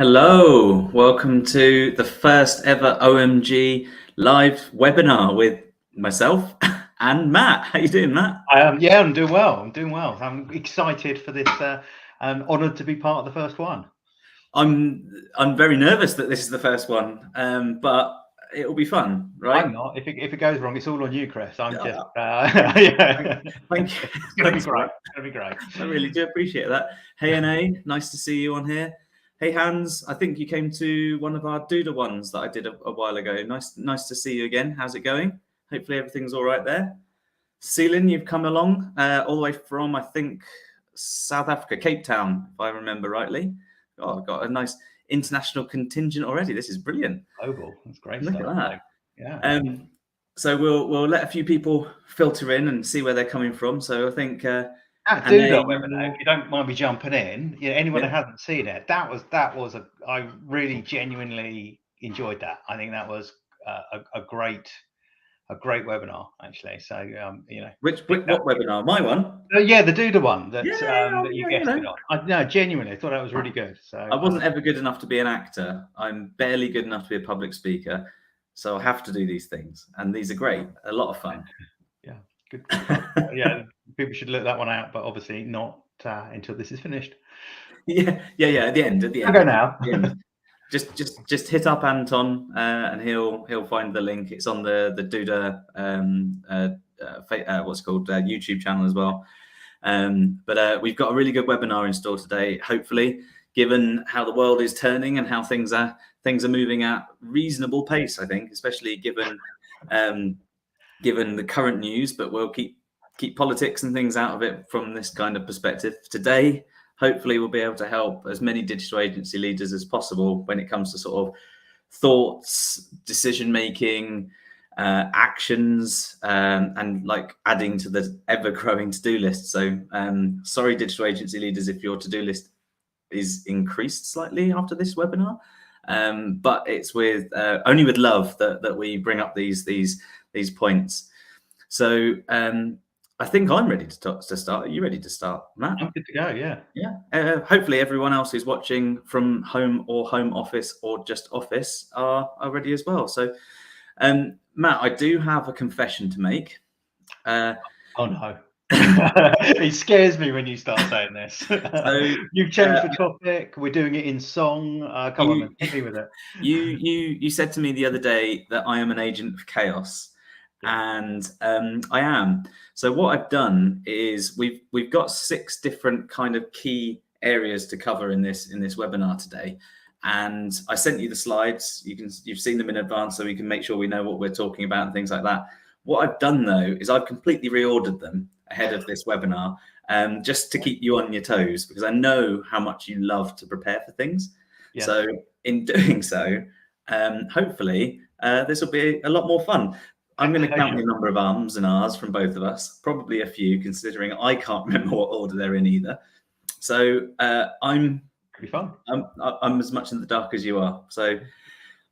Hello, welcome to the first ever OMG live webinar with myself and Matt. How you doing, Matt? Yeah, I'm doing well. I'm excited for this. I'm honoured to be part of the first one. I'm very nervous that this is the first one, but it'll be fun, right? I'm not. If it goes wrong, it's all on you, Chris. I'm just. Yeah. Thank you. It's going to be great. It's going to be great. I really do appreciate that. Hey, NA, nice to see you on here. Hey, Hans, I think you came to one of our Duda ones that I did a while ago. Nice to see you again. How's it going? Hopefully everything's all right there. Celine, you've come along all the way from, I think, South Africa, Cape Town, if I remember rightly. Oh, I've got a nice international contingent already. This is brilliant. Global. That's great. Look stuff. at that. Yeah. So we'll let a few people filter in and see where they're coming from. So I think If you don't mind me jumping in, anyone who hasn't seen it, I really genuinely enjoyed that. I think that was a great webinar, actually. So what webinar? My one? Yeah, the Duda one that you guessed it on. No, genuinely, I thought that was really good. So I wasn't ever good enough to be an actor. I'm barely good enough to be a public speaker. So I have to do these things, and these are great. A lot of fun. Yeah, good. Yeah, people should look that one out, but obviously not until this is finished. Yeah. At the end. I'll go now. Just hit up Anton, and he'll find the link. It's on the Duda what's called YouTube channel as well. But we've got a really good webinar in store today. Hopefully, given how the world is turning and how things are moving at reasonable pace, I think, especially given the current news. But we'll keep politics and things out of it from this kind of perspective today. Hopefully, we'll be able to help as many digital agency leaders as possible when it comes to sort of thoughts, decision making, actions, and like adding to the ever-growing to-do list. So, sorry, digital agency leaders, if your to-do list is increased slightly after this webinar, but it's with only with love that we bring up these points. So. I think I'm ready to start. Are you ready to start, Matt? I'm good to go, yeah. Yeah. Hopefully everyone else who's watching from home or home office or just office are ready as well. So, Matt, I do have a confession to make. Oh, no. It scares me when you start saying this. So, you've changed the topic. We're doing it in song. Come on, hit me with it. You said to me the other day that I am an agent of chaos. And I am. So what I've done is we've got 6 different kind of key areas to cover in this webinar today, and I sent you the slides. You've seen them in advance, so we can make sure we know what we're talking about and things like that. What I've done though is I've completely reordered them ahead of this webinar, just to keep you on your toes, because I know how much you love to prepare for things. Yeah. So in doing so, hopefully this will be a lot more fun. I'm going to count the number of ums and ahs from both of us, probably a few, considering I can't remember what order they're in either. So I'm pretty fun. I'm as much in the dark as you are. So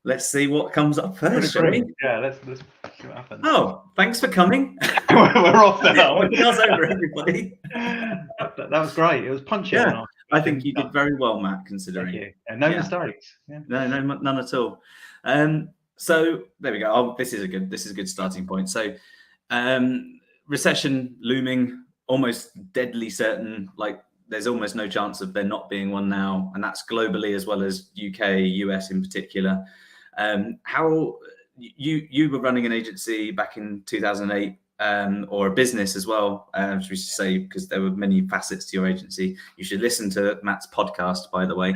let's see what comes up first, shall we? Yeah, let's see what happens. Oh, thanks for coming. We're off now. Over, everybody. That was great. It was punchy. Yeah, I think you did very well, Matt, considering. Thank you. No mistakes. Yeah. No, none at all. So there we go. This is a good starting point. So recession looming, almost deadly certain. Like there's almost no chance of there not being one now, and that's globally as well as UK, US in particular. How you were running an agency back in 2008, or a business as well, should we say, because there were many facets to your agency. You should listen to Matt's podcast, by the way.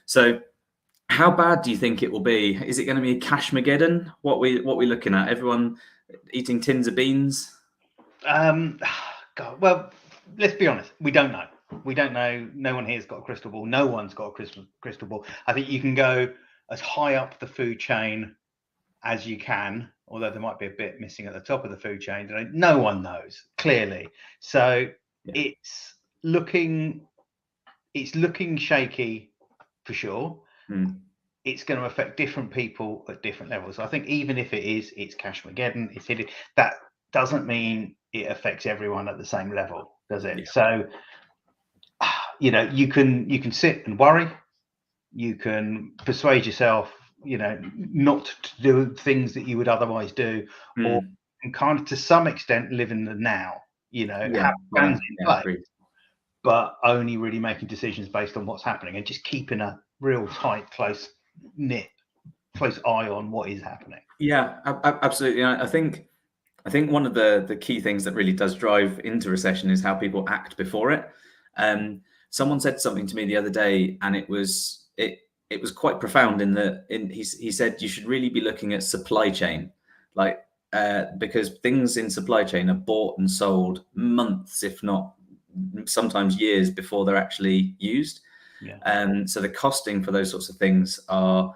So. How bad do you think it will be? Is it going to be a Cashmageddon? What we looking at? Everyone eating tins of beans? God, well, let's be honest. We don't know. No one here's got a crystal ball. No one's got a crystal ball. I think you can go as high up the food chain as you can, although there might be a bit missing at the top of the food chain. No one knows, clearly. So yeah. It's looking shaky for sure. It's going to affect different people at different levels. So I think even if it's Cashmageddon, it's hidden, that doesn't mean it affects everyone at the same level, does it? Yeah. So, you can sit and worry, You can persuade yourself, not to do things that you would otherwise do, or and kind of to some extent live in the now. Have plans in place, agreed. but only really making decisions based on what's happening, and just keeping a real tight, close eye on what is happening. Yeah, absolutely. I think one of the key things that really does drive into recession is how people act before it. Someone said something to me the other day, and it was quite profound. He said you should really be looking at supply chain, because things in supply chain are bought and sold months, if not sometimes years, before they're actually used. So the costing for those sorts of things are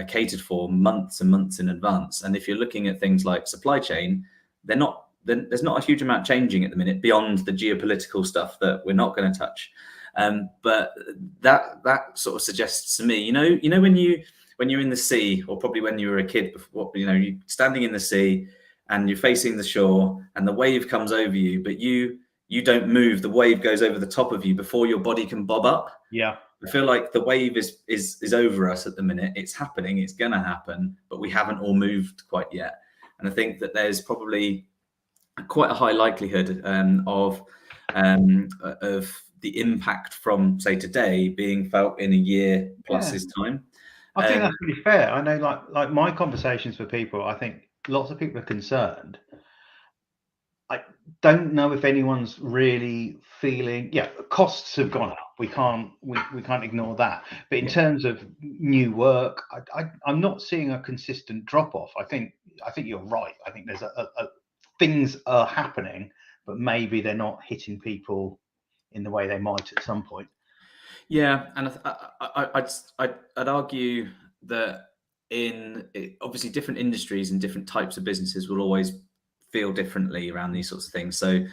catered for months and months in advance. And if you're looking at things like supply chain, there's not a huge amount changing at the minute beyond the geopolitical stuff that we're not going to touch. But that sort of suggests to me, when you're in the sea, or probably when you were a kid, before, you're standing in the sea and you're facing the shore, and the wave comes over you, but you don't move. The wave goes over the top of you before your body can bob up. Yeah. I feel like the wave is over us at the minute. It's happening. It's going to happen, but we haven't all moved quite yet. And I think that there's probably quite a high likelihood of the impact from, say, today being felt in a year plus's time. I think that's pretty fair. I know, like my conversations with people, I think lots of people are concerned. I don't know if anyone's really feeling. Costs have gone up. We can't ignore that. But in terms of new work, I'm not seeing a consistent drop off. I think you're right. I think there's things are happening, but maybe they're not hitting people in the way they might at some point. Yeah, and I'd argue that obviously different industries and different types of businesses will always feel differently around these sorts of things. So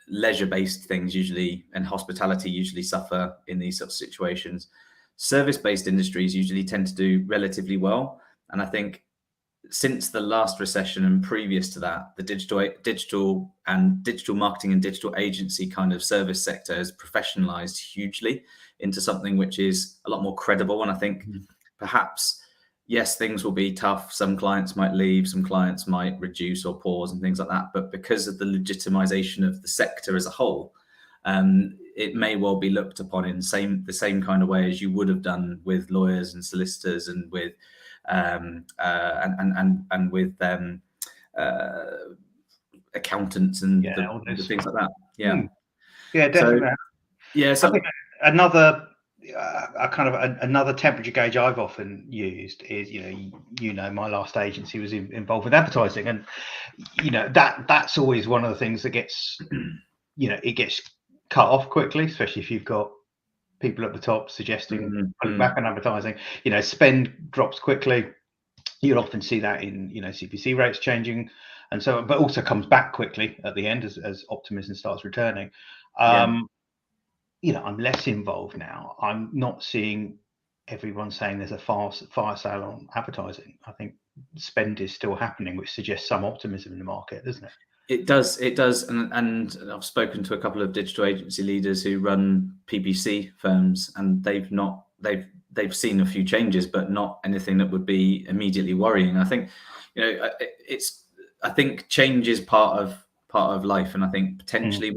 leisure-based things usually, and hospitality usually, suffer in these sorts of situations. Service-based industries usually tend to do relatively well. And I think since the last recession and previous to that, the digital marketing and digital agency kind of service sector has professionalized hugely into something which is a lot more credible. And I think perhaps, yes, things will be tough. Some clients might leave, some clients might reduce or pause and things like that. But because of the legitimization of the sector as a whole, it may well be looked upon in the same kind of way as you would have done with lawyers and solicitors and with with accountants and the things like that. Yeah, definitely. So I think another another temperature gauge I've often used is, my last agency was involved with advertising, and that's always one of the things that gets it gets cut off quickly, especially if you've got people at the top suggesting pulling back on advertising. Spend drops quickly. You'll often see that in CPC rates changing, and so, but also comes back quickly at the end as optimism starts returning. I'm less involved now. I'm not seeing everyone saying there's a fire sale on advertising. I think spend is still happening, which suggests some optimism in the market, doesn't it? It does, and I've spoken to a couple of digital agency leaders who run PPC firms, and they've seen a few changes, but not anything that would be immediately worrying. I think, I think change is part of life, and I think potentially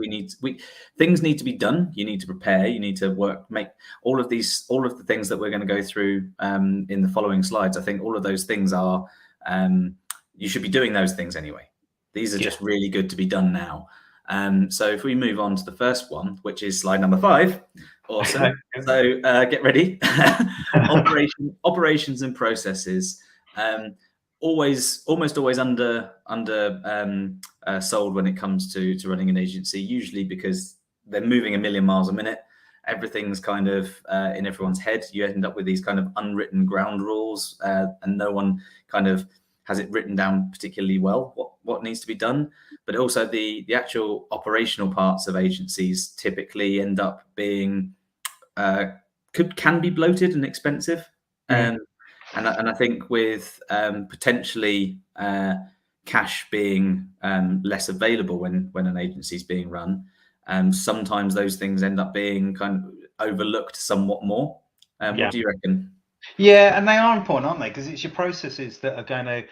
things need to be done. You need to prepare. You need to make all of the things that we're going to go through in the following slides. I think all of those things are you should be doing those things anyway. These are just really good to be done now. So if we move on to the first one, which is slide number 5. Awesome. So get ready. Operations and processes. Almost always under sold when it comes to running an agency, usually because they're moving a million miles a minute. Everything's kind of in everyone's head. You end up with these kind of unwritten ground rules, and no one kind of has it written down particularly well what needs to be done. But also the actual operational parts of agencies typically end up being can be bloated and expensive. And I think with potentially cash being less available when an agency is being run, sometimes those things end up being kind of overlooked somewhat more. What do you reckon? Yeah, and they are important, aren't they? Because it's your processes that are going to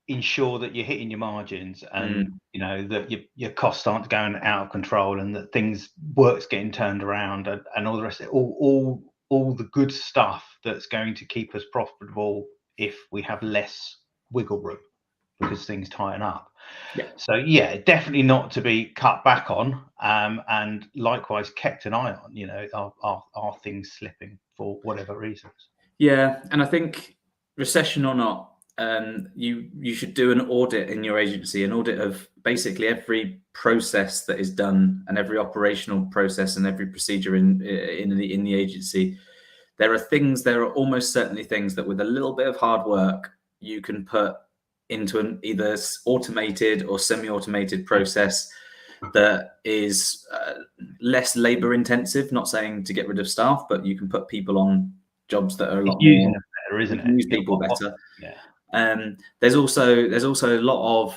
ensure that you're hitting your margins, and that your costs aren't going out of control, and that work's getting turned around, and all the rest of it, all the good stuff that's going to keep us profitable if we have less wiggle room because things tighten up. Yeah. So yeah, definitely not to be cut back on, and likewise kept an eye on. Are things slipping for whatever reasons? Yeah, and I think recession or not, you should do an audit in your agency, an audit of basically every process that is done and every operational process and every procedure in the agency. There are almost certainly things that with a little bit of hard work you can put into an either automated or semi-automated process that is less labor intensive. Not saying to get rid of staff, but you can put people on jobs that are a lot using more, them better, isn't it? use people better. Yeah. There's also a lot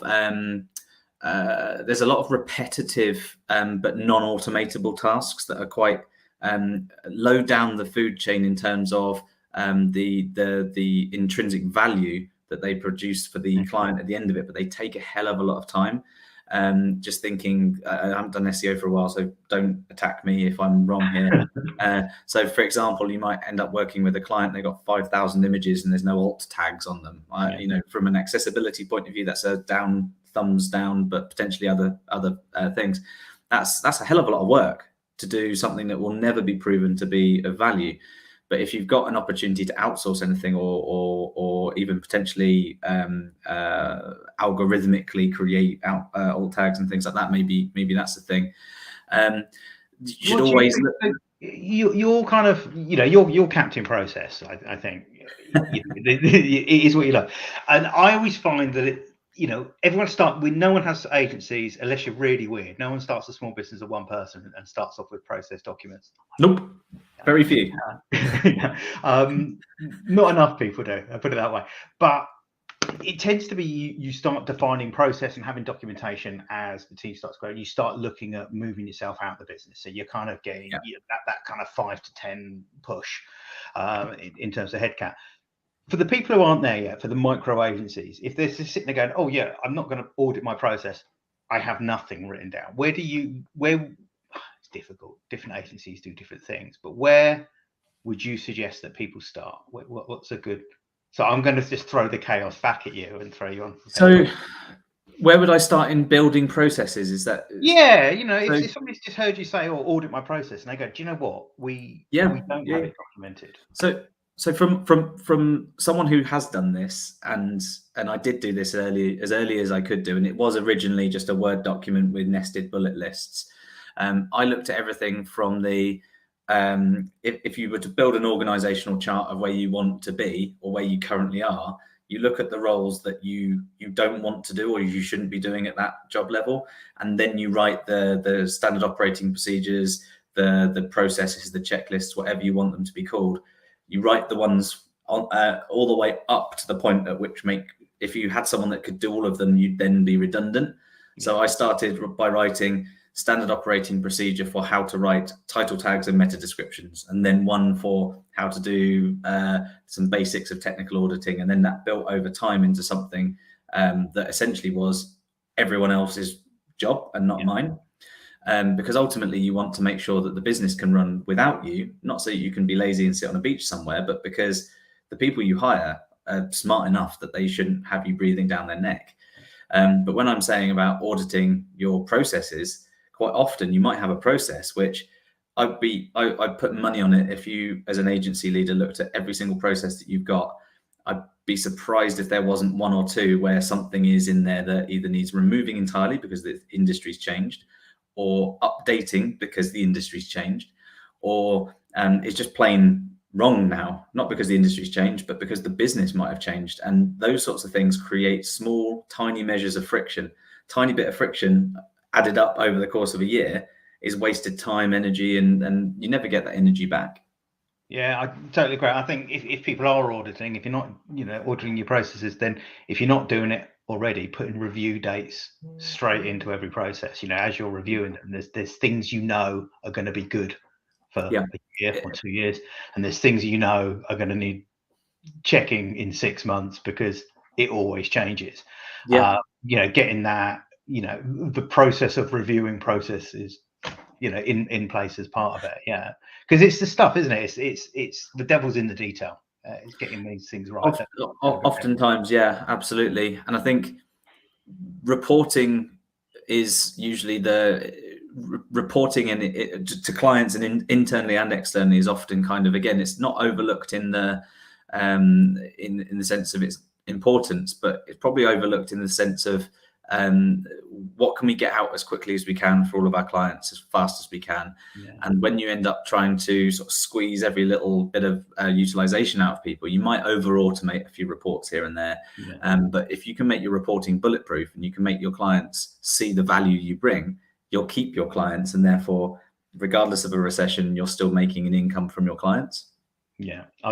of repetitive but non-automatable tasks that are quite low down the food chain in terms of the intrinsic value that they produce for the client at the end of it, but they take a hell of a lot of time. Just thinking, I haven't done SEO for a while, so don't attack me if I'm wrong here. So, for example, you might end up working with a client, they got 5,000 images and there's no alt tags on them. From an accessibility point of view, that's a thumbs down, but potentially other things. That's a hell of a lot of work to do something that will never be proven to be of value. But if you've got an opportunity to outsource anything or even potentially algorithmically create alt tags and things like that, maybe that's the thing. You should always you're kind of your captain process. I think it is what you love, and I always find that no one has agencies unless you're really weird. No one starts a small business of one person and starts off with process documents. Nope. Very few. Not enough people do. I put it that way. But it tends to be you start defining process and having documentation as the team starts growing. You start looking at moving yourself out of the business. So you're kind of getting that kind of 5 to 10 push in terms of headcount. For the people who aren't there yet, for the micro agencies, if they're just sitting there going, "Oh yeah, I'm not going to audit my process. I have nothing written down." Where it's difficult. Different agencies do different things, but where would you suggest that people start? What's a good? So I'm going to just throw the chaos back at you and throw you on. So, where would I start in building processes? Is that? Yeah, if somebody's just heard you say, "Oh, audit my process," and they go, "Do you know what? We don't have it documented." So from someone who has done this, and I did do this as early as I could do, and it was originally just a Word document with nested bullet lists. I looked at everything from the if you were to build an organizational chart of where you want to be or where you currently are, you look at the roles that you don't want to do or you shouldn't be doing at that job level, and then you write the standard operating procedures, the processes, the checklists, whatever you want them to be called. You write the ones on, all the way up to the point at which if you had someone that could do all of them, you'd then be redundant. So I started by writing standard operating procedure for how to write title tags and meta descriptions, and then one for how to do some basics of technical auditing. And then that built over time into something that essentially was everyone else's job and not mine. Because ultimately you want to make sure that the business can run without you, not so you can be lazy and sit on a beach somewhere, but because the people you hire are smart enough that they shouldn't have you breathing down their neck. But when I'm saying about auditing your processes, quite often you might have a process which I'd put money on it. If you, as an agency leader, looked at every single process that you've got, I'd be surprised if there wasn't one or two where something is in there that either needs removing entirely because the industry's changed, or updating because the industry's changed, or it's just plain wrong now, not because the industry's changed, but because the business might have changed. And those sorts of things create small, tiny measures of friction. Tiny bit of friction added up over the course of a year is wasted time, energy, and you never get that energy back. Yeah, I totally agree. I think if people are auditing, if you're not, auditing your processes, then if you're not doing it already, putting review dates straight into every process. As you're reviewing them, there's things are going to be good for a year or 2 years, and there's things are going to need checking in 6 months because it always changes. Getting that, the process of reviewing process is, in place as part of it. Yeah, because it's the stuff, isn't it? It's the devil's in the detail. It's getting these things right. Oftentimes, yeah, absolutely. And I think reporting is usually reporting to clients and internally and externally is often kind of, again, it's not overlooked in the in the sense of its importance, but it's probably overlooked in the sense of what can we get out as quickly as we can for all of our clients as fast as we can. And when you end up trying to sort of squeeze every little bit of utilization out of people, you might over automate a few reports here and there. But if you can make your reporting bulletproof and you can make your clients see the value you bring, you'll keep your clients, and therefore, regardless of a recession, you're still making an income from your clients.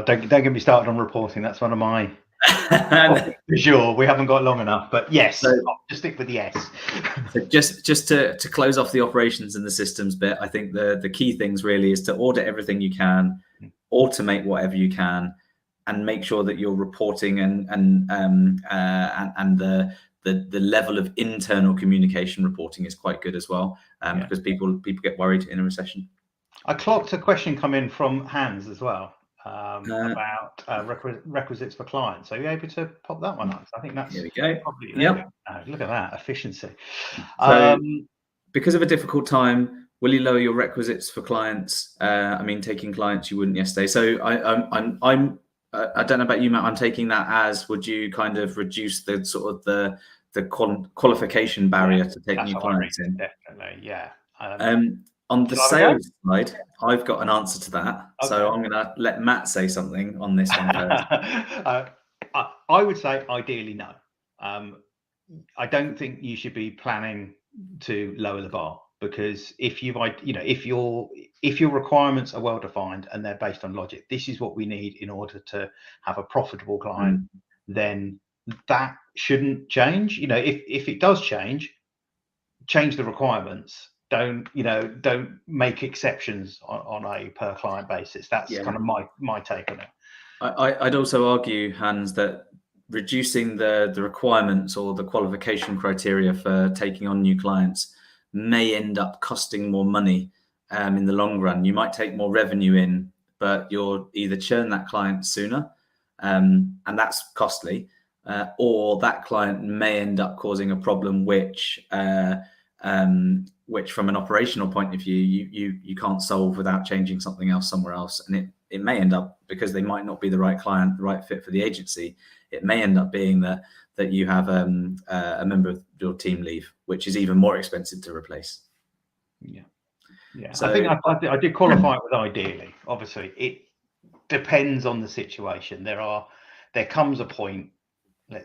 Don't get me started on reporting. That's one of my for sure. We haven't got long enough, but yes, so, I'll just stick with yes. So just to close off the operations and the systems bit, I think the key things really is to audit everything you can, automate whatever you can, and make sure that you're reporting and the level of internal communication reporting is quite good as well, because people get worried in a recession. I clocked a question come in from Hans as well. About requisites for clients. So are you able to pop that one up? I think that's here we go. Probably look at that efficiency. So, because of a difficult time, will you lower your requisites for clients? I mean, taking clients you wouldn't yesterday. So I don't know about you, Matt. I'm taking that as, would you kind of reduce the sort of the qualification barrier to take new clients in? Definitely, yeah. On the sales side, I've got an answer to that. Okay. So I'm going to let Matt say something on this one first. I would say ideally no. I don't think you should be planning to lower the bar, because if your requirements are well defined and they're based on logic, this is what we need in order to have a profitable client, then that shouldn't change. If it does change the requirements. Don't make exceptions on a per client basis. That's kind of my take on it. I'd also argue, Hans, that reducing the requirements or the qualification criteria for taking on new clients may end up costing more money in the long run. You might take more revenue in, but you'll either churn that client sooner, and that's costly, or that client may end up causing a problem which from an operational point of view, you can't solve without changing something else somewhere else. And it may end up, because they might not be the right client, the right fit for the agency, it may end up being that you have a member of your team leave, which is even more expensive to replace. So I think I did qualify it with ideally. Obviously, it depends on the situation. There comes a point.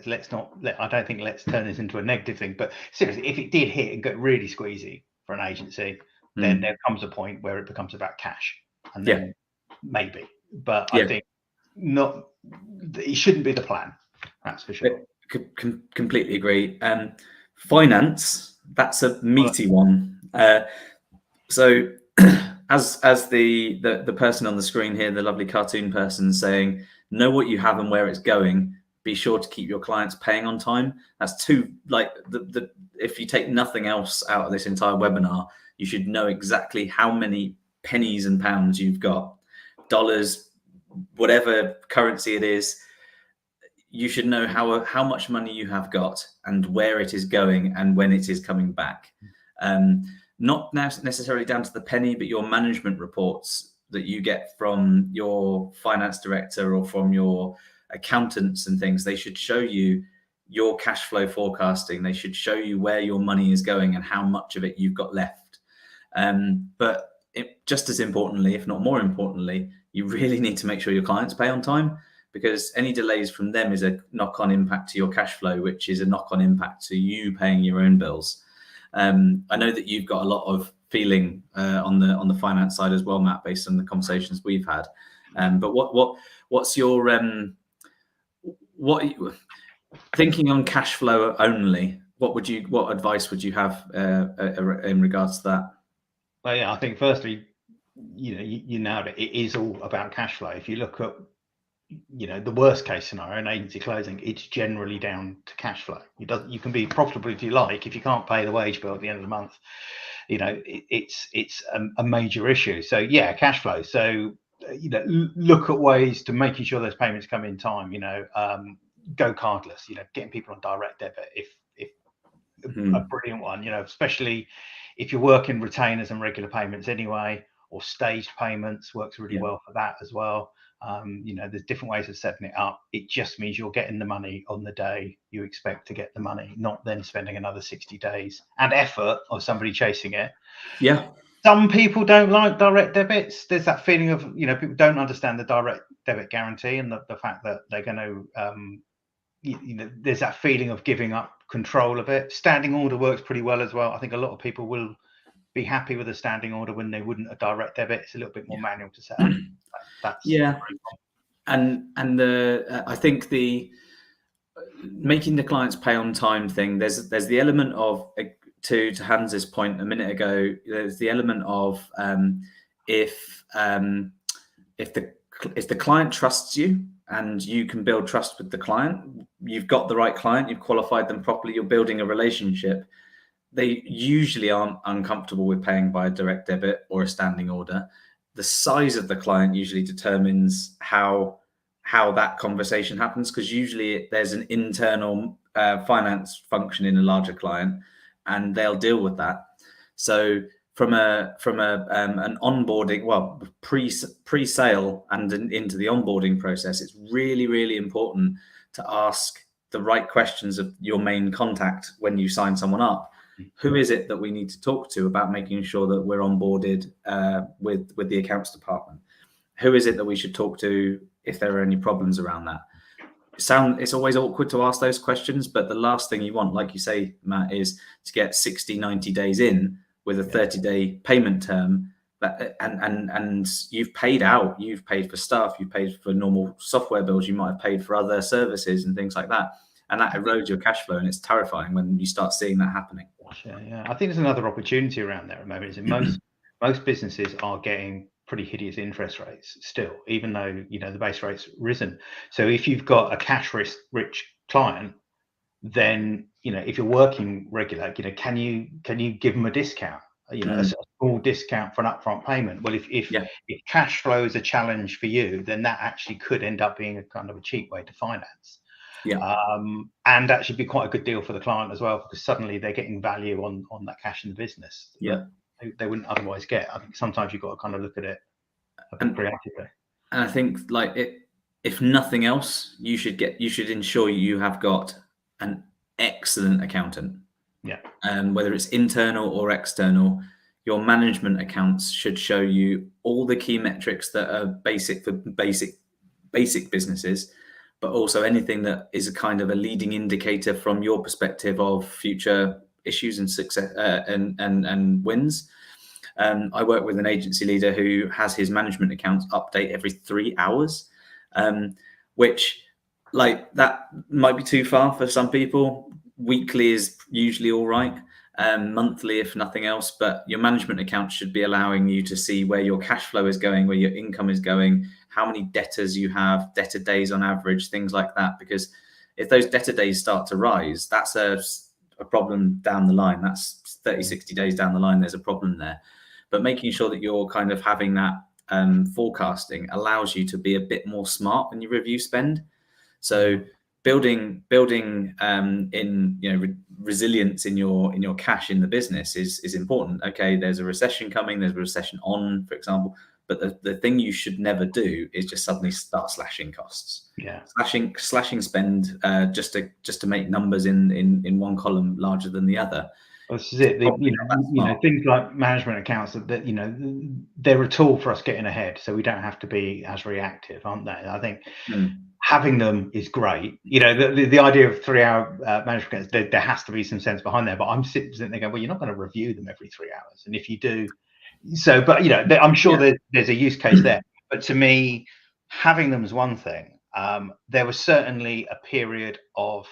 Let's turn this into a negative thing, but seriously, if it did hit and get really squeezy for an agency, then there comes a point where it becomes about cash, and then maybe. But I think it shouldn't be the plan. That's for sure. Completely agree. Finance, that's a meaty one. So as the person on the screen here, the lovely cartoon person, saying, know what you have and where it's going. Be sure to keep your clients paying on time. That's if you take nothing else out of this entire webinar, you should know exactly how many pennies and pounds you've got, dollars, whatever currency it is. You should know how much money you have got and where it is going and when it is coming back. Not necessarily down to the penny, but your management reports that you get from your finance director or from your accountants and things, they should show you your cash flow forecasting. They should show you where your money is going and how much of it you've got left. But just as importantly, if not more importantly, you really need to make sure your clients pay on time, because any delays from them is a knock-on impact to your cash flow, which is a knock-on impact to you paying your own bills. I know that you've got a lot of feeling on the finance side as well, Matt, based on the conversations we've had. But what's your thinking on cash flow only? What advice would you have in regards to that? Well, I think firstly, you nailed it. It is all about cash flow. If you look at the worst case scenario in agency closing, it's generally down to cash flow. You can be profitable if you like. If you can't pay the wage bill at the end of the month, it's a major issue. So yeah, cash flow. So look at ways to making sure those payments come in time. Go cardless. Getting people on direct debit if a brilliant one. Especially if you're working retainers and regular payments anyway, or staged payments works really well for that as well. There's different ways of setting it up. It just means you're getting the money on the day you expect to get the money, not then spending another 60 days and effort of somebody chasing it. Yeah. Some people don't like direct debits. There's that feeling of, people don't understand the direct debit guarantee and the fact that they're going to, there's that feeling of giving up control of it. Standing order works pretty well as well. I think a lot of people will be happy with a standing order when they wouldn't a direct debit. It's a little bit more manual to set up. That's and I think the making the clients pay on time thing. There's the element of, to Hans's point a minute ago. There's the element of if the client trusts you and you can build trust with the client, you've got the right client, you've qualified them properly, you're building a relationship. They usually aren't uncomfortable with paying by a direct debit or a standing order. The size of the client usually determines how that conversation happens, because usually there's an internal finance function in a larger client, and they'll deal with that. So from an onboarding, pre-sale and into the onboarding process, it's really, really important to ask the right questions of your main contact when you sign someone up. Who is it that we need to talk to about making sure that we're onboarded with the accounts department? Who is it that we should talk to if there are any problems around that? It's always awkward to ask those questions, but the last thing you want, like you say, Matt, is to get 60, 90 days in with a 30-day payment term, and you've paid out, you've paid for stuff, you've paid for normal software bills, you might have paid for other services and things like that. And that erodes your cash flow, and it's terrifying when you start seeing that happening. Yeah. I think there's another opportunity around there at the moment. Is that most businesses are getting pretty hideous interest rates still, even though the base rate's risen. So if you've got a cash rich client, then if you're working regular, can you give them a discount? A small discount for an upfront payment. Well, if cash flow is a challenge for you, then that actually could end up being a kind of a cheap way to finance. And actually be quite a good deal for the client as well, because suddenly they're getting value on that cash in the business they wouldn't otherwise get. I think sometimes you've got to kind of look at it a bit creatively. And I think, if nothing else, you should ensure you have got an excellent accountant. Whether it's internal or external, your management accounts should show you all the key metrics that are basic for basic businesses, but also anything that is a kind of a leading indicator from your perspective of future issues and success and wins. I work with an agency leader who has his management accounts update every 3 hours, which that might be too far for some people. Weekly is usually all right, monthly if nothing else, but your management account should be allowing you to see where your cash flow is going, where your income is going, how many debtors you have, debtor days on average, things like that. Because if those debtor days start to rise, that's a problem down the line. That's 30, 60 days down the line, there's a problem there. But making sure that you're kind of having that forecasting allows you to be a bit more smart when you review spend. So building in resilience in your cash in the business is important. Okay, there's a recession coming, there's a recession on, for example, but the thing you should never do is just suddenly start slashing costs. Slashing spend just to make numbers in one column larger than the other. This is it. Things like management accounts that they're a tool for us getting ahead, so we don't have to be as reactive, aren't they? I think having them is great. The idea of 3 hour management accounts, there has to be some sense behind there. But I'm sitting there going, well, you're not going to review them every 3 hours, and if you do, but I'm sure there's a use case there. But to me, having them is one thing. There was certainly a period of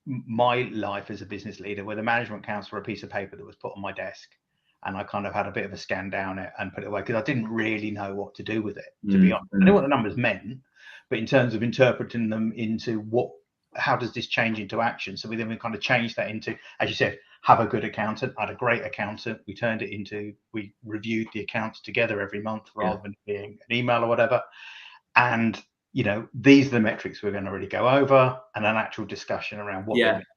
my life as a business leader where the management accounts were a piece of paper that was put on my desk, and I kind of had a bit of a scan down it and put it away because I didn't really know what to do with it, to be honest. I knew what the numbers meant, but in terms of interpreting them into how does this change into action? So we kind of changed that into, as you said, have a good accountant. I had a great accountant. We turned it into, we reviewed the accounts together every month rather than being an email or whatever. And these are the metrics we're going to really go over, and an actual discussion around what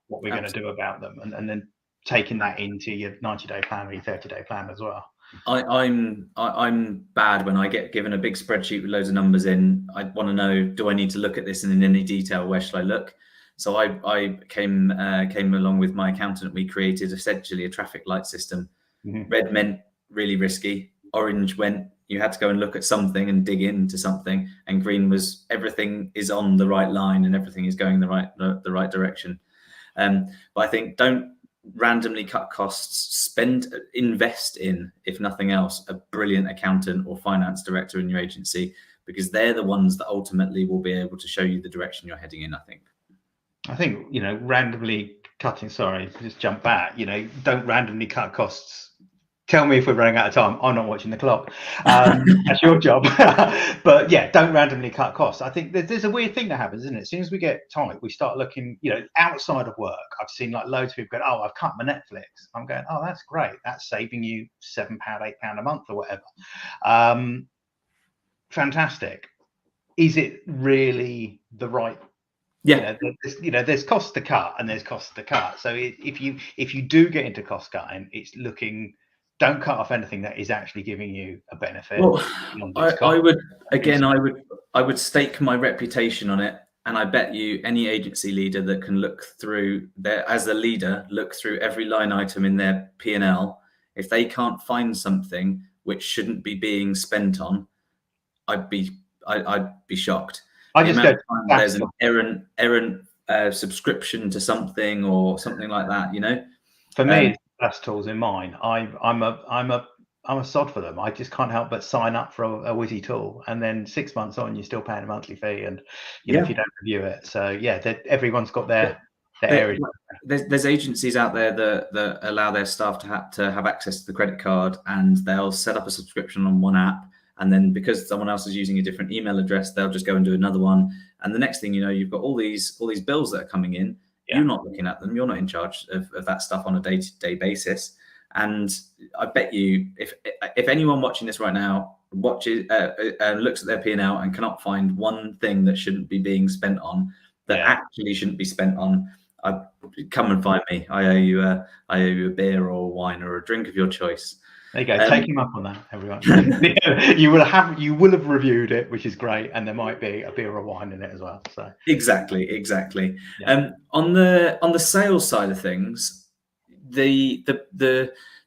we're going to do about them, and then taking that into your 90-day plan or your 30-day plan as well. I'm bad when I get given a big spreadsheet with loads of numbers in. I want to know, do I need to look at this in any detail? Where should I look? So I came along with my accountant. We created essentially a traffic light system. Red meant really risky. Orange went, you had to go and look at something and dig into something, and green was everything is on the right line and everything is going the right direction. But I think don't randomly cut costs. Invest in, if nothing else, a brilliant accountant or finance director in your agency, because they're the ones that ultimately will be able to show you the direction you're heading in. I think randomly cutting. Sorry, just jump back. Don't randomly cut costs. Tell me if we're running out of time. I'm not watching the clock. That's your job. But yeah, don't randomly cut costs. I think there's a weird thing that happens, isn't it? As soon as we get tight, we start looking, outside of work. I've seen like loads of people going, oh, I've cut my Netflix. I'm going, oh, that's great. That's saving you £7, £8 a month or whatever. Fantastic. Is it really the right? There's costs to cut and there's costs to cut. So if you do get into cost cutting, it's looking. Don't cut off anything that is actually giving you a benefit. Well, I would stake my reputation on it, and I bet you any agency leader that can look through every line item in their P&L, if they can't find something which shouldn't be being spent on, I'd be shocked. There's an errant subscription to something or something like that. For me, best tools in mine. I'm a sod for them. I just can't help but sign up for a Wizzy tool, and then 6 months on, you're still paying a monthly fee, and if you don't review it. So everyone's got their area. There's agencies out there that allow their staff to have access to the credit card, and they'll set up a subscription on one app, and then because someone else is using a different email address, they'll just go and do another one, and the next thing you know, you've got all these bills that are coming in. You're not looking at them. You're not in charge of that stuff on a day-to-day basis. And I bet you, if anyone watching this right now watches looks at their P&L and cannot find one thing that shouldn't be being spent on, that actually shouldn't be spent on, come and find me. I owe you a beer or a wine or a drink of your choice. There you go. Take him up on that, everyone. You will have reviewed it, which is great, and there might be a beer or wine in it as well. So exactly. Yeah. On the sales side of things, the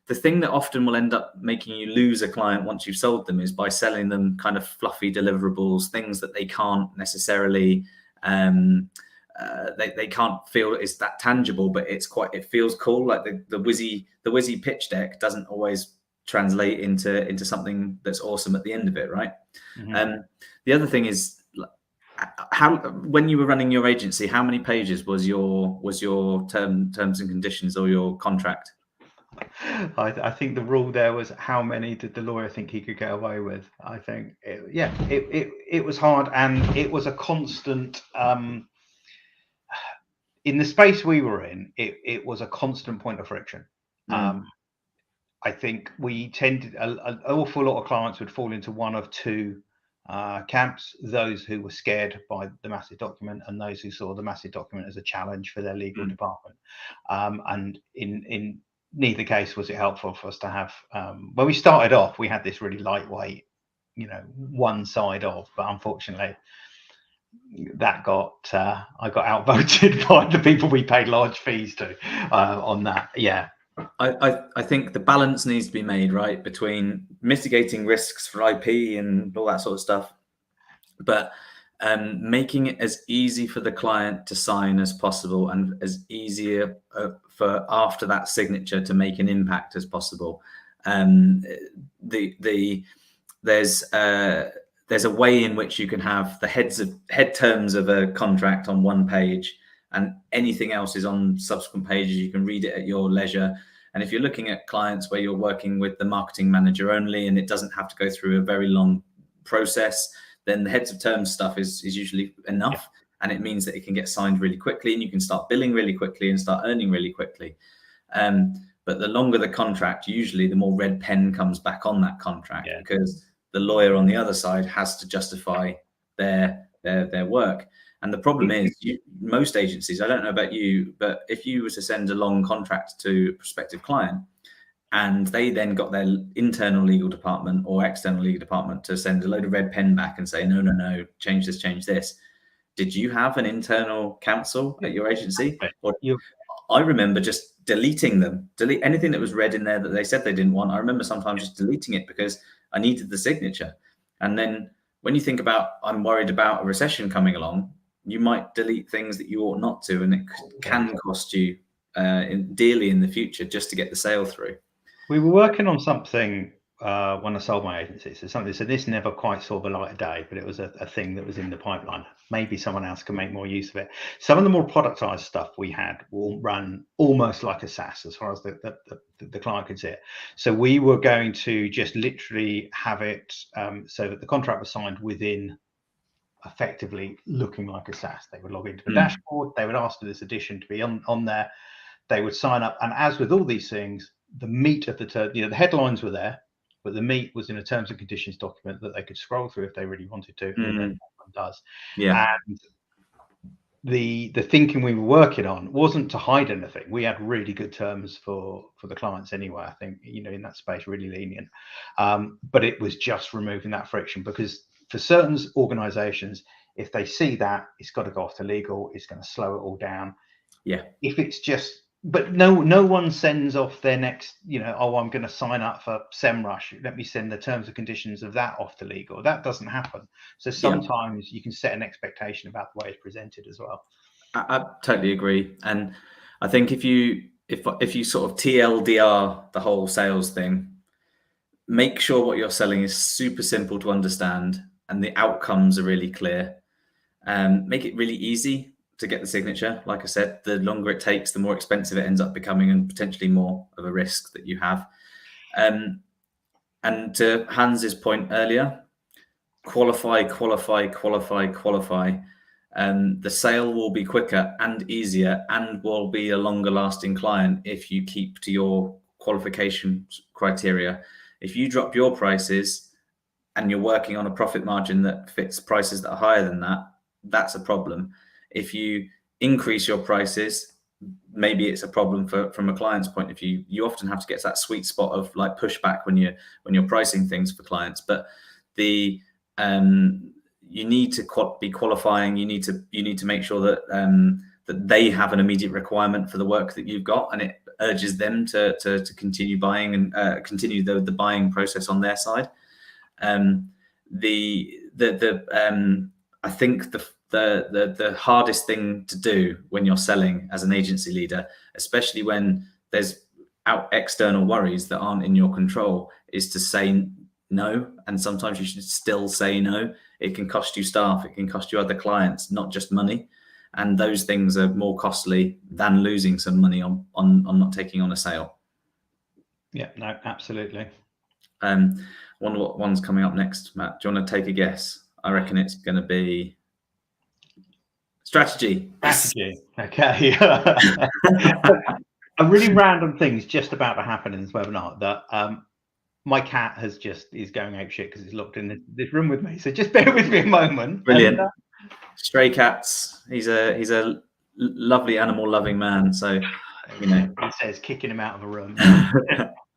thing that often will end up making you lose a client once you've sold them is by selling them kind of fluffy deliverables, things that they can't necessarily they can't feel is that tangible, but it feels cool. Like the Wizzy pitch deck doesn't always translate into something that's awesome at the end of it, right? The other thing is, when you were running your agency, how many pages was your terms and conditions or your contract? I think the rule there was, how many did the lawyer think he could get away with? I think it was hard, and it was a constant in the space we were in. It was a constant point of friction. I think we tended, an awful lot of clients would fall into one of two camps: those who were scared by the massive document, and those who saw the massive document as a challenge for their legal department. And in neither case was it helpful for us to have. When we started off, we had this really lightweight, one side of, but unfortunately, that I got outvoted by the people we paid large fees to on that. Yeah. I think the balance needs to be made, right, between mitigating risks for IP and all that sort of stuff, but making it as easy for the client to sign as possible, and as easier for after that signature to make an impact as possible. There's a way in which you can have the head terms of a contract on one page, and anything else is on subsequent pages. You can read it at your leisure. And if you're looking at clients where you're working with the marketing manager only and it doesn't have to go through a very long process, then the heads of terms stuff is usually enough. And it means that it can get signed really quickly and you can start billing really quickly and start earning really quickly. But the longer the contract, usually the more red pen comes back on that contract, because the lawyer on the other side has to justify their work. And the problem is, most agencies, I don't know about you, but if you were to send a long contract to a prospective client and they then got their internal legal department or external legal department to send a load of red pen back and say, no, change this. Did you have an internal counsel at your agency? Or I remember just deleting them, delete anything that was read in there that they said they didn't want. I remember sometimes just deleting it because I needed the signature. And then when you think about, I'm worried about a recession coming along, you might delete things that you ought not to, and it can cost you dearly in the future just to get the sale through. We were working on something when I sold my agency. So this never quite saw the light of day, but it was a thing that was in the pipeline. Maybe someone else can make more use of it. Some of the more productized stuff we had will run almost like a SaaS as far as the client could see it. So we were going to just literally have it so that the contract was signed within effectively looking like a SaaS. They would log into the dashboard, they would ask for this addition to be on there, they would sign up, and as with all these things, the meat of the headlines were there, but the meat was in a terms and conditions document that they could scroll through if they really wanted to, and then everyone does. And the thinking we were working on wasn't to hide anything. We had really good terms for the clients anyway. I think, in that space, really lenient, but it was just removing that friction, because for certain organizations, if they see that, it's got to go off to legal, it's going to slow it all down. If it's just, but no one sends off their next, I'm going to sign up for SEMrush, let me send the terms and conditions of that off to legal. That doesn't happen. So sometimes you can set an expectation about the way it's presented as well. I totally agree. And I think if you sort of TLDR the whole sales thing, make sure what you're selling is super simple to understand and the outcomes are really clear. Make it really easy to get the signature. Like I said, the longer it takes, the more expensive it ends up becoming and potentially more of a risk that you have. And to Hans's point earlier, qualify. The sale will be quicker and easier and will be a longer lasting client if you keep to your qualification criteria. If you drop your prices and you're working on a profit margin that fits prices that are higher than that, that's a problem. If you increase your prices, maybe it's a problem from a client's point of view. You often have to get to that sweet spot of like pushback when you're pricing things for clients. But you need to be qualifying. You need to make sure that that they have an immediate requirement for the work that you've got, and it urges them to continue buying and continue the buying process on their side. I think the hardest thing to do when you're selling as an agency leader, especially when there's external worries that aren't in your control, is to say no. And sometimes you should still say no. It can cost you staff, it can cost you other clients, not just money. And those things are more costly than losing some money on not taking on a sale. Yeah, no, absolutely. Wonder what one's coming up next, Matt. Do you want to take a guess? I reckon it's going to be strategy. Strategy. Okay. A really random thing's just about to happen in this webinar that my cat is going ape shit because it's locked in this room with me. So just bear with me a moment. Brilliant. Stray cats. He's a lovely animal loving man. So, he says kicking him out of a room.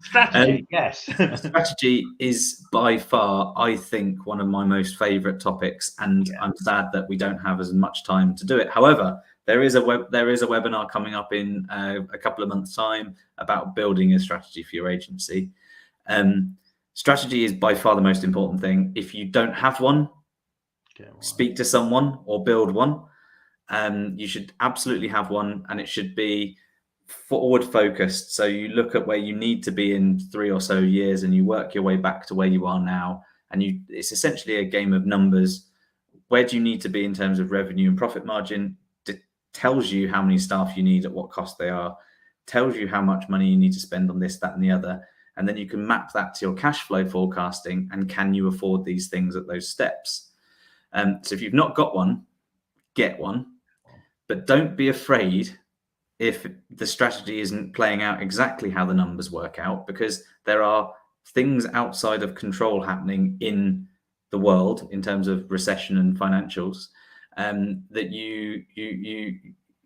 Strategy, yes. Strategy is by far, I think, one of my most favorite topics, and I'm sad that we don't have as much time to do it. However, there is a webinar coming up in a couple of months' time about building a strategy for your agency. Strategy is by far the most important thing. If you don't have one, speak to someone or build one. You should absolutely have one, and it should be forward focused. So you look at where you need to be in 3 or so years and you work your way back to where you are now. And it's essentially a game of numbers. Where do you need to be in terms of revenue and profit margin? It tells you how many staff you need, at what cost they are. tells you how much money you need to spend on this, that, and the other. And then you can map that to your cash flow forecasting, and can you afford these things at those steps? So if you've not got one, get one, but don't be afraid if the strategy isn't playing out exactly how the numbers work out, because there are things outside of control happening in the world in terms of recession and financials, that you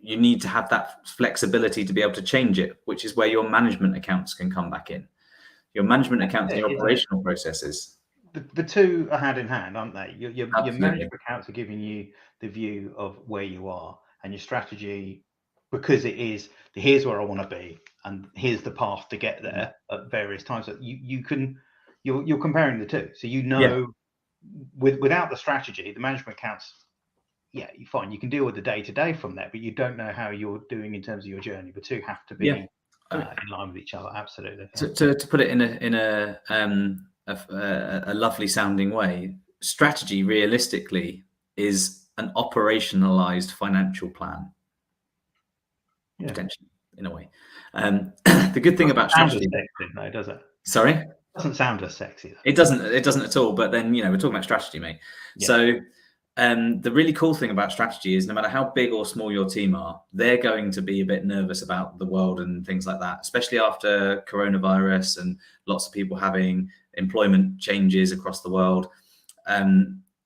need to have that flexibility to be able to change it, which is where your management accounts can come back in. Your management accounts and your operational processes. The two are hand in hand, aren't they? Your Absolutely. management accounts are giving you the view of where you are, and your strategy, because it is here's where I want to be, and here's the path to get there at various times. That you're comparing the two, so without the strategy, the management accounts, you're fine. You can deal with the day to day from there, but you don't know how you're doing in terms of your journey. The two have to be in line with each other. Absolutely. To put it in a lovely sounding way, strategy realistically is an operationalized financial plan, potentially, in a way. The good thing about strategy, no, does it? Sorry, it doesn't sound as sexy. Though. It doesn't at all. But then we're talking about strategy, mate. Yeah. So the really cool thing about strategy is no matter how big or small your team are, they're going to be a bit nervous about the world and things like that, especially after coronavirus and lots of people having employment changes across the world.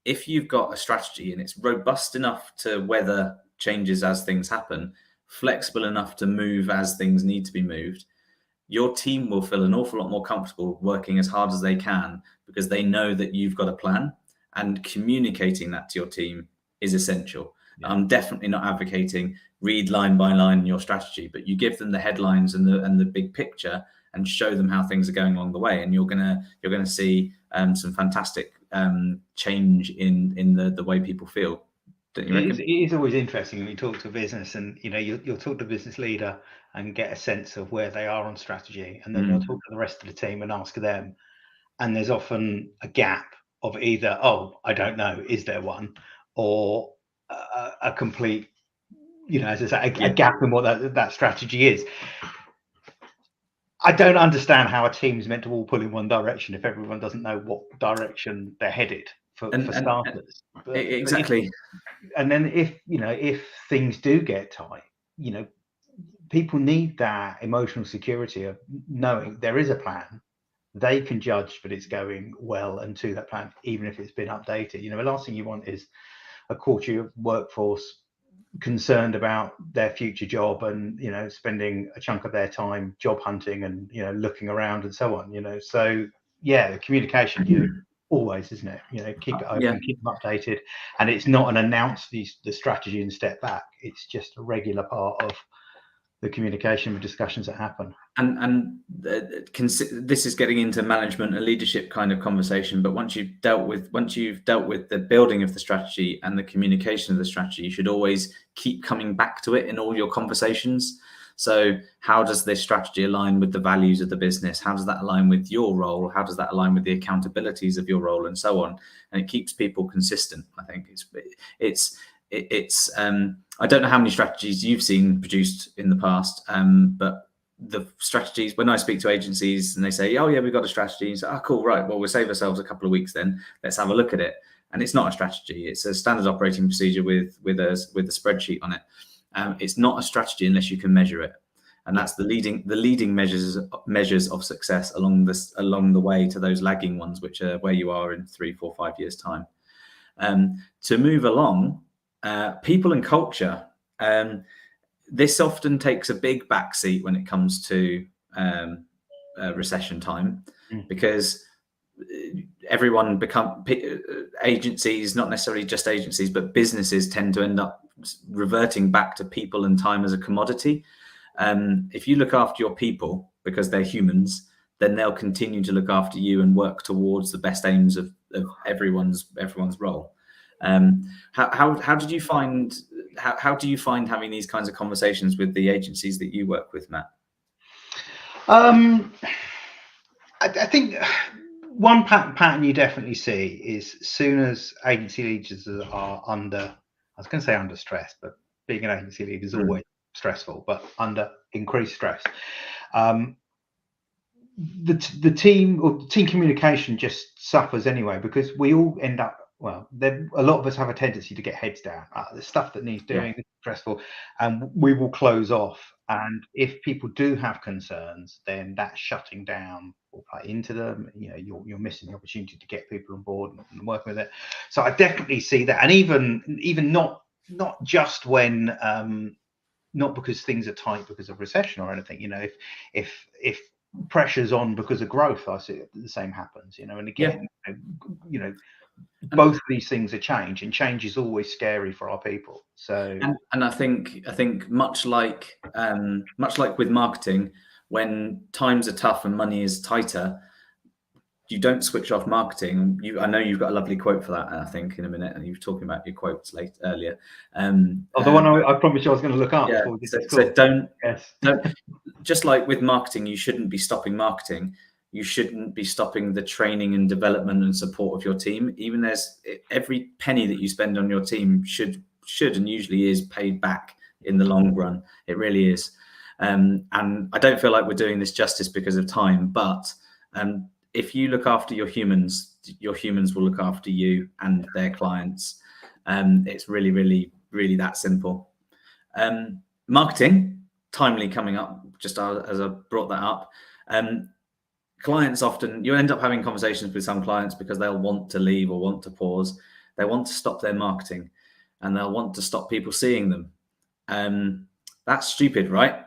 If you've got a strategy and it's robust enough to weather changes as things happen, flexible enough to move as things need to be moved, your team will feel an awful lot more comfortable working as hard as they can, because they know that you've got a plan. And communicating that to your team is essential. Yeah. I'm definitely not advocating read line by line your strategy, but you give them the headlines and the big picture, and show them how things are going along the way. And you're gonna see some fantastic change in the way people feel. Don't you reckon? It is always interesting when you talk to a business, and you'll talk to a business leader and get a sense of where they are on strategy, and then you'll talk to the rest of the team and ask them, and there's often a gap of either, I don't know, is there one, or a complete, as I say, a gap in what that strategy is. I don't understand how a team's meant to all pull in one direction if everyone doesn't know what direction they're headed for starters. Exactly. And then if things do get tight, people need that emotional security of knowing there is a plan. They can judge that it's going well and to that plan, even if it's been updated. The last thing you want is a quarter workforce concerned about their future job and spending a chunk of their time job hunting and looking around and so on. So the communication always, isn't it? Keep it open, keep them updated, and it's not an announce the strategy and step back. It's just a regular part of the communication and discussions that happen. And this is getting into management and leadership kind of conversation, but once you've dealt with the building of the strategy and the communication of the strategy, you should always keep coming back to it in all your conversations. So how does this strategy align with the values of the business? How does that align with your role? How does that align with the accountabilities of your role, and so on? And it keeps people consistent. I think it's I don't know how many strategies you've seen produced in the past, but the strategies, when I speak to agencies and they say, oh yeah, we've got a strategy, and say, oh cool, right, well, we'll save ourselves a couple of weeks then, let's have a look at it. And it's not a strategy, it's a standard operating procedure with a spreadsheet on it. It's not a strategy unless you can measure it, and that's the leading measures of success along the way to those lagging ones, which are where you are in 3, 4, 5 years time. To move along, people and culture, this often takes a big backseat when it comes to recession time, because everyone agencies, not necessarily just agencies, but businesses tend to end up reverting back to people and time as a commodity. If you look after your people because they're humans, then they'll continue to look after you and work towards the best aims of everyone's role. How do you find having these kinds of conversations with the agencies that you work with, Matt? I think one pattern you definitely see is, as soon as agency leaders are under stress, but being an agency leader is always stressful, but under increased stress. The team or team communication just suffers anyway, because we all end up, well, a lot of us have a tendency to get heads down. The stuff that needs doing is stressful, and we will close off. And if people do have concerns, then that shutting down will play into them. You know, you're missing the opportunity to get people on board and work with it. So I definitely see that, and even not just when not because things are tight because of recession or anything. You know, if pressure's on because of growth, I see the same happens. You know, and again, you know, both of these things are change, and change is always scary for our people. So, and I think much like with marketing, when times are tough and money is tighter, you don't switch off marketing. I know you've got a lovely quote for that, I think, in a minute, and you were talking about your quotes earlier. the one I promised you I was going to look up. Yeah, before we did so don't. Yes. Just like with marketing, you shouldn't be stopping marketing. You shouldn't be stopping the training and development and support of your team. Even every penny that you spend on your team should and usually is paid back in the long run. It really is. And I don't feel like we're doing this justice because of time, but if you look after your humans will look after you and their clients. It's really, really, really that simple. Marketing, timely coming up, just as I brought that up. Clients often, you end up having conversations with some clients because they'll want to leave or want to pause. They want to stop their marketing, and they'll want to stop people seeing them. That's stupid, right?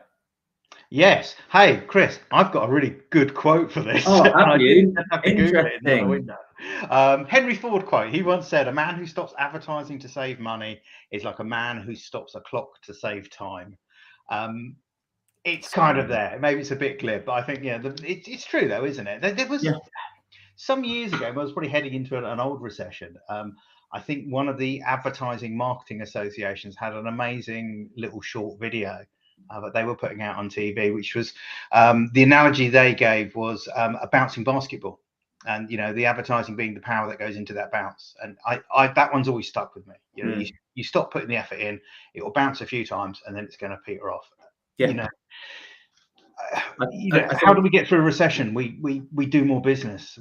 Yes. Hey, Chris, I've got a really good quote for this. Oh, have you? Have to Google it in the window. Henry Ford quote. He once said, "A man who stops advertising to save money is like a man who stops a clock to save time." It's kind of there. Maybe it's a bit glib, but I think it's true though, isn't it? There was some years ago, I was probably heading into an old recession. I think one of the advertising marketing associations had an amazing little short video that they were putting out on TV, which was the analogy they gave was a bouncing basketball, and you know, the advertising being the power that goes into that bounce. And I that one's always stuck with me. You know, you stop putting the effort in, it will bounce a few times, and then it's going to peter off. You know, how do we get through a recession? We do more business.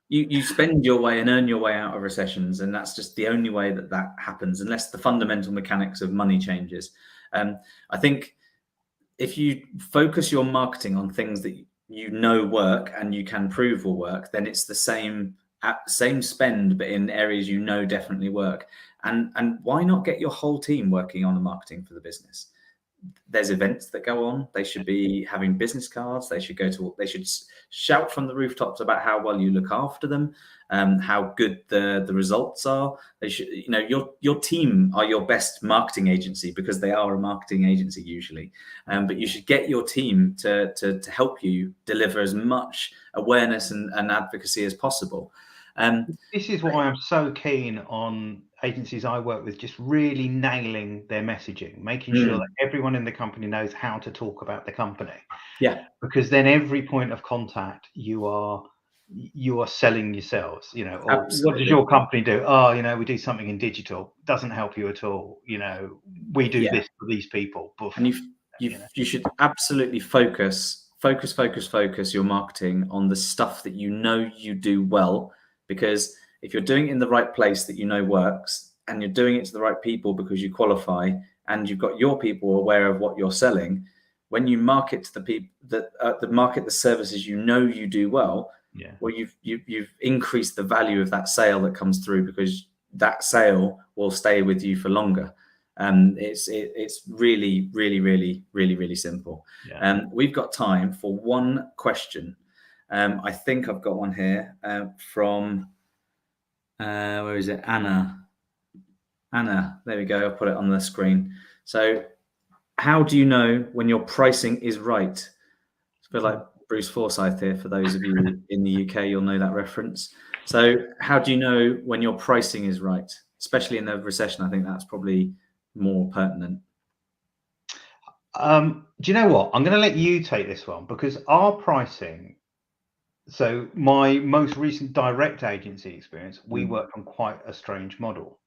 You spend your way and earn your way out of recessions, and that's just the only way that happens, unless the fundamental mechanics of money changes. I think if you focus your marketing on things that you know work and you can prove will work, then it's the same spend, but in areas you know definitely work. And why not get your whole team working on the marketing for the business? There's events that go on. They should be having business cards. They should shout from the rooftops about how well you look after them, how good the results are. They should, you know, your team are your best marketing agency, because they are a marketing agency usually. But you should get your team to help you deliver as much awareness and advocacy as possible. This is why I'm so keen on agencies I work with just really nailing their messaging, making sure that everyone in the company knows how to talk about the company. Yeah, because then every point of contact you are selling yourselves. You know, or what does your company do? Oh, you know, we do something in digital. Doesn't help you at all. You know, we do this for these people. And you should absolutely focus your marketing on the stuff that you know you do well. Because if you're doing it in the right place that you know works, and you're doing it to the right people because you qualify, and you've got your people aware of what you're selling, when you market to the people that market the services you know you do well, well, you've increased the value of that sale that comes through, because that sale will stay with you for longer. It's really, really, really, really, really simple. We've got time for one question. I think I've got one here from where is it? Anna, there we go. I'll put it on the screen. So, how do you know when your pricing is right? It's a bit like Bruce Forsyth here. For those of you in the UK, you'll know that reference. So, how do you know when your pricing is right? Especially in the recession, I think that's probably more pertinent. Do you know what? I'm going to let you take this one, because our pricing. So my most recent direct agency experience, we worked on quite a strange model.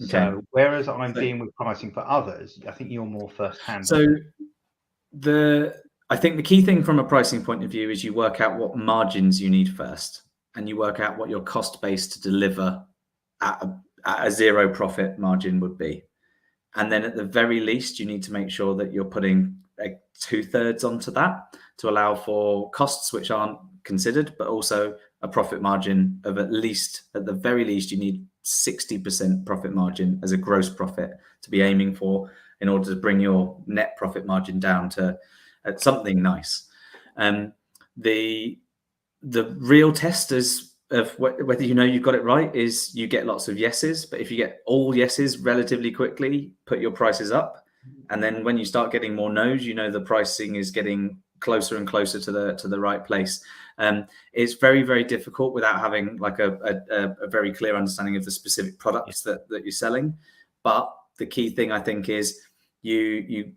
Okay. So whereas I'm dealing with pricing for others, I think you're more first hand. So I think the key thing from a pricing point of view is you work out what margins you need first, and you work out what your cost base to deliver at a zero profit margin would be. And then at the very least, you need to make sure that you're putting 2/3 onto that to allow for costs which aren't considered, but also a profit margin of at the very least, you need 60% profit margin as a gross profit to be aiming for in order to bring your net profit margin down to something nice. The real testers of whether you know you've got it right is you get lots of yeses, but if you get all yeses relatively quickly, put your prices up, and then when you start getting more no's, you know the pricing is getting closer and closer to the right place. It's very, very difficult without having like a very clear understanding of the specific products that you're selling. But the key thing I think is you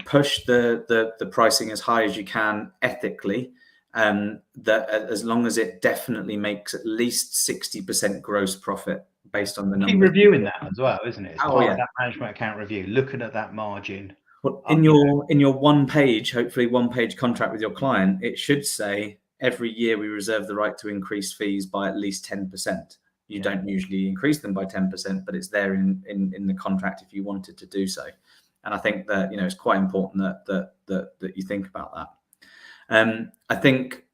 push the pricing as high as you can ethically. That as long as it definitely makes at least 60% gross profit based on the numbers. Keep reviewing that as well, isn't it? It's Oh, part yeah. of that management account review, looking at that margin. Well, in your hopefully one page contract with your client, it should say every year we reserve the right to increase fees by at least 10%. You don't usually increase them by 10%, but it's there in the contract if you wanted to do so. And I think that it's quite important that you think about that. I think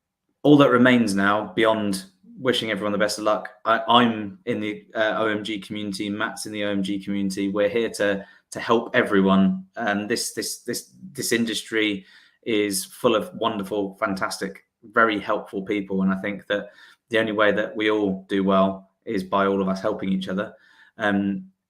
all that remains now, beyond wishing everyone the best of luck, I'm in the OMG community, Matt's in the OMG community. We're here to help everyone. And this industry is full of wonderful, fantastic, very helpful people. And I think that the only way that we all do well is by all of us helping each other.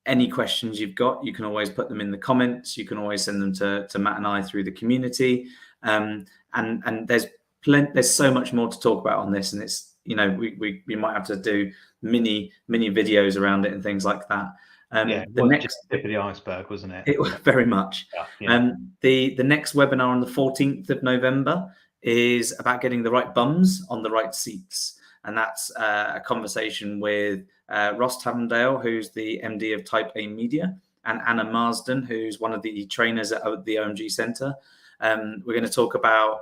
Any questions you've got, you can always put them in the comments. You can always send them to Matt and I through the community. And there's so much more to talk about on this, and it's we might have to do mini videos around it and things like that. The next tip of the iceberg, wasn't it? It was very much. The next webinar on the 14th of November is about getting the right bums on the right seats, and that's a conversation with Ross Tavendale, who's the MD of Type A Media, and Anna Marsden, who's one of the trainers at the OMG Centre. We're going to talk about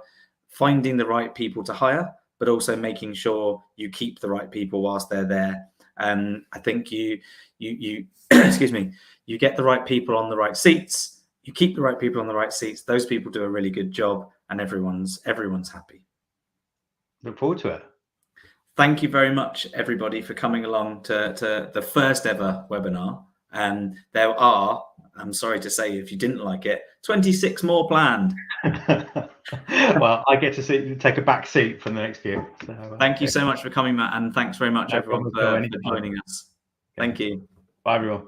finding the right people to hire, but also making sure you keep the right people whilst they're there. I think you excuse me, you get the right people on the right seats, you keep the right people on the right seats. Those people do a really good job, and everyone's happy. Look forward to it. Thank you very much, everybody, for coming along to the first ever webinar. There are, I'm sorry to say, if you didn't like it, 26 more planned. Well, I get to take a back seat for the next few. So, thank you so much for coming, Matt, and thanks very much, everyone, for joining us. Okay. Thank you. Bye, everyone.